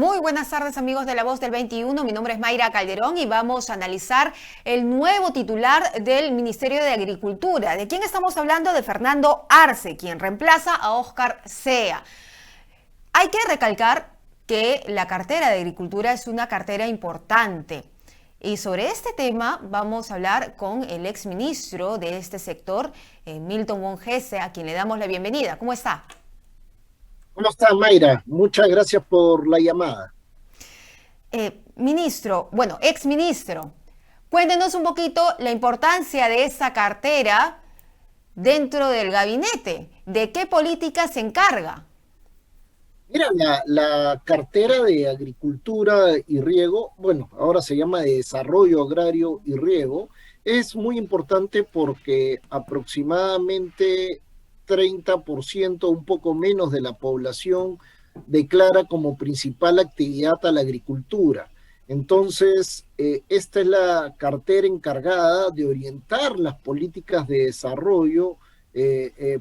Muy buenas tardes, amigos de La Voz del 21. Mi nombre es Mayra Calderón y vamos a analizar el nuevo titular del Ministerio de Agricultura. ¿De quién estamos hablando? De Fernando Arce, quien reemplaza a Óscar Sea. Hay que recalcar que la cartera de Agricultura es una cartera importante. Y sobre este tema vamos a hablar con el exministro de este sector, Milton Wong-Gese, a quien le damos la bienvenida. ¿Cómo está? ¿Cómo está, Mayra? Muchas gracias por la llamada. Exministro, cuéntenos un poquito la importancia de esa cartera dentro del gabinete. ¿De qué política se encarga? Mira, la cartera de Agricultura y Riego, bueno, ahora se llama de Desarrollo Agrario y Riego, es muy importante porque aproximadamente 30%, un poco menos de la población, declara como principal actividad a la agricultura. Entonces, esta es la cartera encargada de orientar las políticas de desarrollo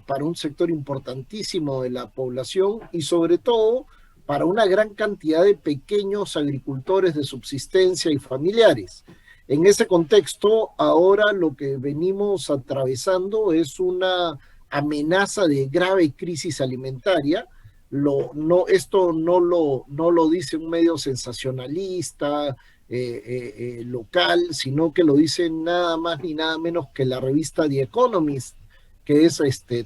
para un sector importantísimo de la población y sobre todo para una gran cantidad de pequeños agricultores de subsistencia y familiares. En ese contexto, ahora lo que venimos atravesando es una amenaza de grave crisis alimentaria. Esto no lo dice un medio sensacionalista local, sino que lo dice nada más ni nada menos que la revista The Economist, que es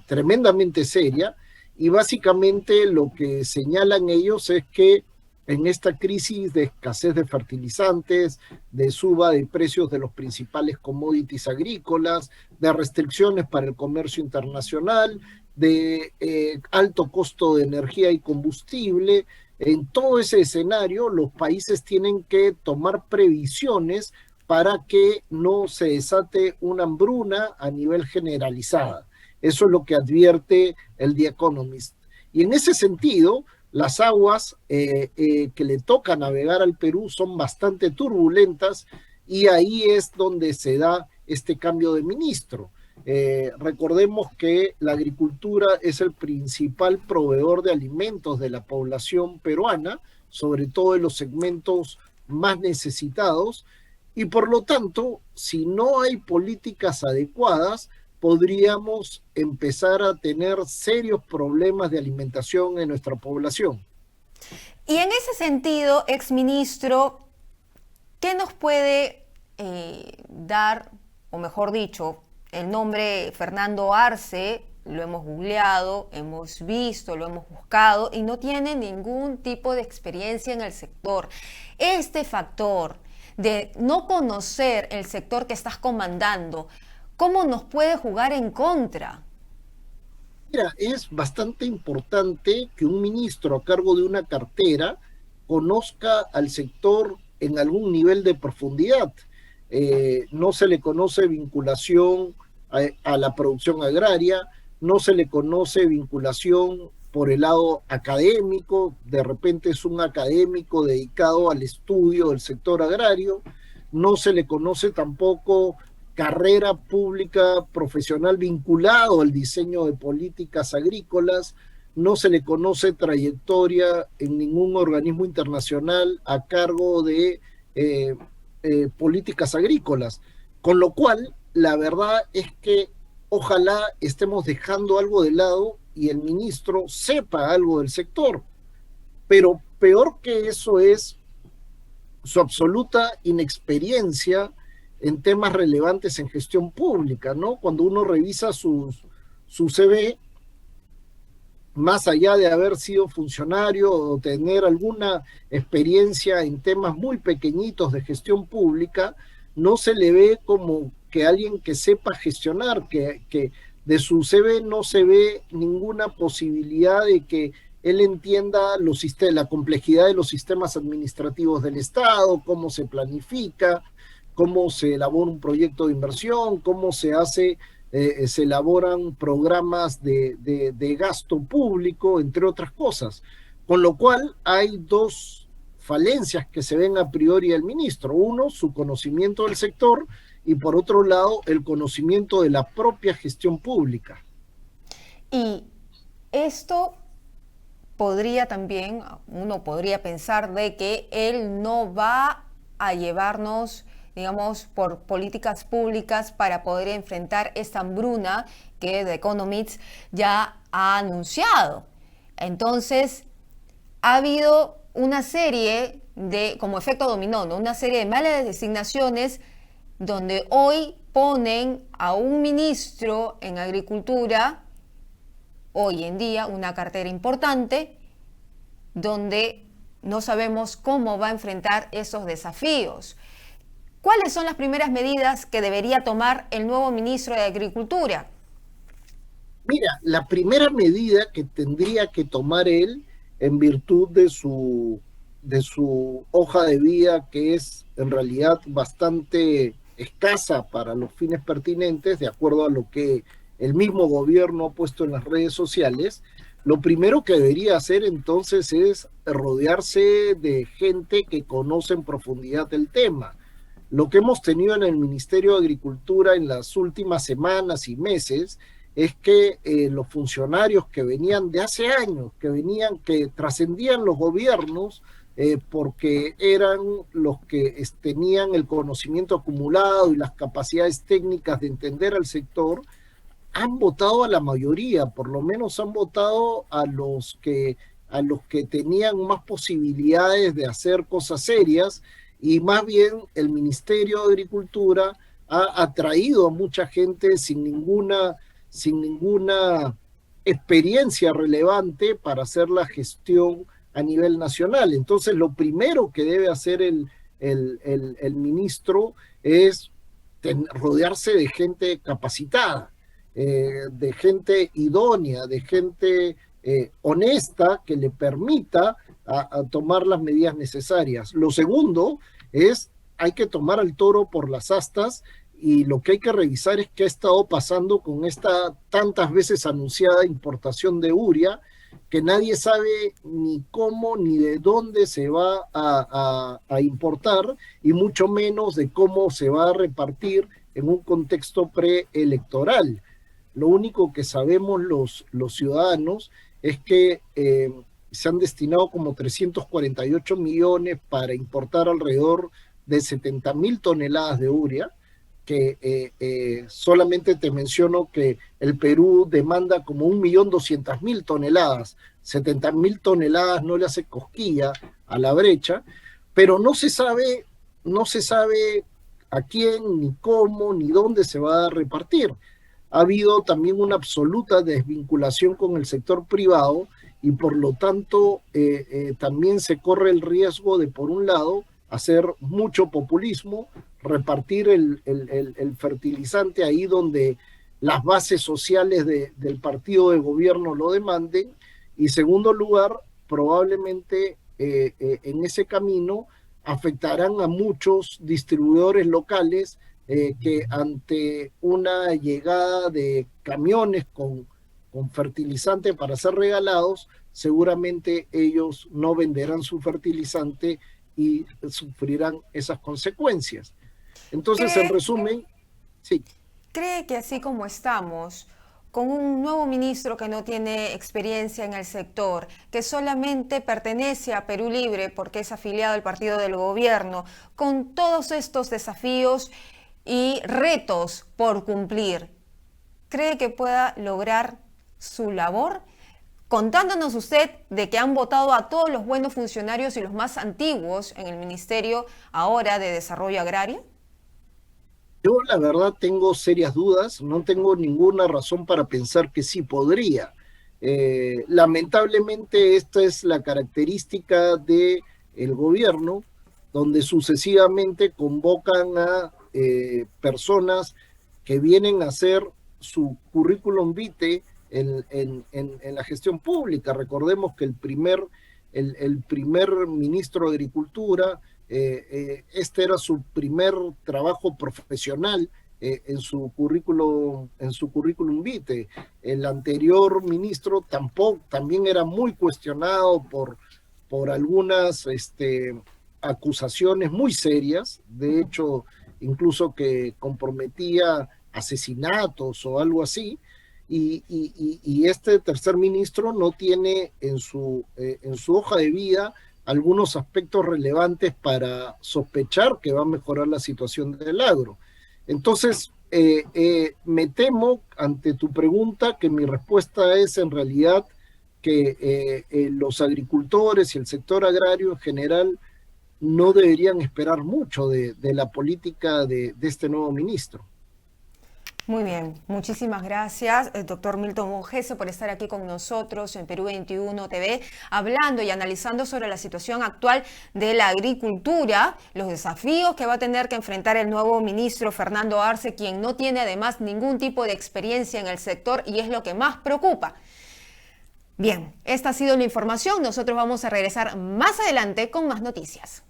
tremendamente seria, y básicamente lo que señalan ellos es que en esta crisis de escasez de fertilizantes, de suba de precios de los principales commodities agrícolas, de restricciones para el comercio internacional, de alto costo de energía y combustible, en todo ese escenario los países tienen que tomar previsiones para que no se desate una hambruna a nivel generalizada. Eso es lo que advierte el The Economist. Y en ese sentido, las aguas que le toca navegar al Perú son bastante turbulentas y ahí es donde se da este cambio de ministro. Recordemos que la agricultura es el principal proveedor de alimentos de la población peruana, sobre todo en los segmentos más necesitados, y por lo tanto, si no hay políticas adecuadas, podríamos empezar a tener serios problemas de alimentación en nuestra población. Y en ese sentido, exministro, ¿qué nos puede dar, o mejor dicho, el nombre Fernando Arce? Lo hemos googleado, hemos visto, lo hemos buscado y no tiene ningún tipo de experiencia en el sector. Este factor de no conocer el sector que estás comandando, ¿cómo nos puede jugar en contra? Mira, es bastante importante que un ministro a cargo de una cartera conozca al sector en algún nivel de profundidad. No se le conoce vinculación a la producción agraria, no se le conoce vinculación por el lado académico, de repente es un académico dedicado al estudio del sector agrario, no se le conoce tampoco carrera pública profesional vinculado al diseño de políticas agrícolas, no se le conoce trayectoria en ningún organismo internacional a cargo de políticas agrícolas, con lo cual la verdad es que ojalá estemos dejando algo de lado y el ministro sepa algo del sector, pero peor que eso es su absoluta inexperiencia en temas relevantes en gestión pública, ¿no? Cuando uno revisa su CV, más allá de haber sido funcionario o tener alguna experiencia en temas muy pequeñitos de gestión pública, no se le ve como que alguien que sepa gestionar, que de su CV no se ve ninguna posibilidad de que él entienda la complejidad de los sistemas administrativos del Estado, cómo se planifica, cómo se elabora un proyecto de inversión, cómo se elaboran programas de gasto público, entre otras cosas. Con lo cual hay dos falencias que se ven a priori del ministro. Uno, su conocimiento del sector y por otro lado, el conocimiento de la propia gestión pública. Y esto podría también, uno podría pensar de que él no va a llevarnos, digamos, por políticas públicas para poder enfrentar esta hambruna que The Economist ya ha anunciado. Entonces, ha habido una serie de, como efecto dominó, ¿no? Una serie de malas designaciones donde hoy ponen a un ministro en Agricultura, hoy en día una cartera importante, donde no sabemos cómo va a enfrentar esos desafíos. ¿Cuáles son las primeras medidas que debería tomar el nuevo ministro de Agricultura? Mira, la primera medida que tendría que tomar él, en virtud de su hoja de vida, que es en realidad bastante escasa para los fines pertinentes, de acuerdo a lo que el mismo gobierno ha puesto en las redes sociales, lo primero que debería hacer entonces es rodearse de gente que conoce en profundidad el tema. Lo que hemos tenido en el Ministerio de Agricultura en las últimas semanas y meses es que los funcionarios que venían de hace años, que trascendían los gobiernos, porque eran los que tenían el conocimiento acumulado y las capacidades técnicas de entender al sector, han votado a la mayoría, por lo menos han votado a los que tenían más posibilidades de hacer cosas serias, y más bien el Ministerio de Agricultura ha atraído a mucha gente sin ninguna experiencia relevante para hacer la gestión a nivel nacional. Entonces, lo primero que debe hacer el ministro es rodearse de gente capacitada, de gente idónea, de gente honesta que le permita a tomar las medidas necesarias. Lo segundo es, hay que tomar al toro por las astas, y lo que hay que revisar es qué ha estado pasando con esta tantas veces anunciada importación de urea, que nadie sabe ni cómo ni de dónde se va a importar, y mucho menos de cómo se va a repartir en un contexto preelectoral. Lo único que sabemos los ciudadanos es que se han destinado como 348 millones para importar alrededor de 70.000 toneladas de urea, que solamente te menciono que el Perú demanda como 1.200.000 toneladas, 70.000 toneladas no le hace cosquilla a la brecha, pero no se sabe a quién, ni cómo, ni dónde se va a repartir. Ha habido también una absoluta desvinculación con el sector privado, y por lo tanto también se corre el riesgo de, por un lado, hacer mucho populismo, repartir el fertilizante ahí donde las bases sociales del partido de gobierno lo demanden, y segundo lugar, probablemente en ese camino afectarán a muchos distribuidores locales que ante una llegada de camiones con fertilizante para ser regalados, seguramente ellos no venderán su fertilizante y sufrirán esas consecuencias. Entonces, en resumen, sí. ¿Cree que así como estamos, con un nuevo ministro que no tiene experiencia en el sector, que solamente pertenece a Perú Libre porque es afiliado al partido del gobierno, con todos estos desafíos y retos por cumplir, cree que pueda lograr su labor? Contándonos usted de que han votado a todos los buenos funcionarios y los más antiguos en el Ministerio ahora de Desarrollo Agrario. Yo la verdad tengo serias dudas, no tengo ninguna razón para pensar que sí podría. Lamentablemente esta es la característica del gobierno, donde sucesivamente convocan a personas que vienen a hacer su currículum vitae en la gestión pública. Recordemos que el primer ministro de Agricultura, este era su primer trabajo profesional en su currículum vitae. El anterior ministro también era muy cuestionado por algunas acusaciones muy serias, de hecho, incluso que comprometía asesinatos o algo así, y este tercer ministro no tiene en su hoja de vida algunos aspectos relevantes para sospechar que va a mejorar la situación del agro. Entonces, me temo ante tu pregunta que mi respuesta es en realidad que los agricultores y el sector agrario en general no deberían esperar mucho de la política de este nuevo ministro. Muy bien, muchísimas gracias, doctor Milton Ongese, por estar aquí con nosotros en Perú 21 TV, hablando y analizando sobre la situación actual de la agricultura, los desafíos que va a tener que enfrentar el nuevo ministro Fernando Arce, quien no tiene además ningún tipo de experiencia en el sector y es lo que más preocupa. Bien, esta ha sido la información. Nosotros vamos a regresar más adelante con más noticias.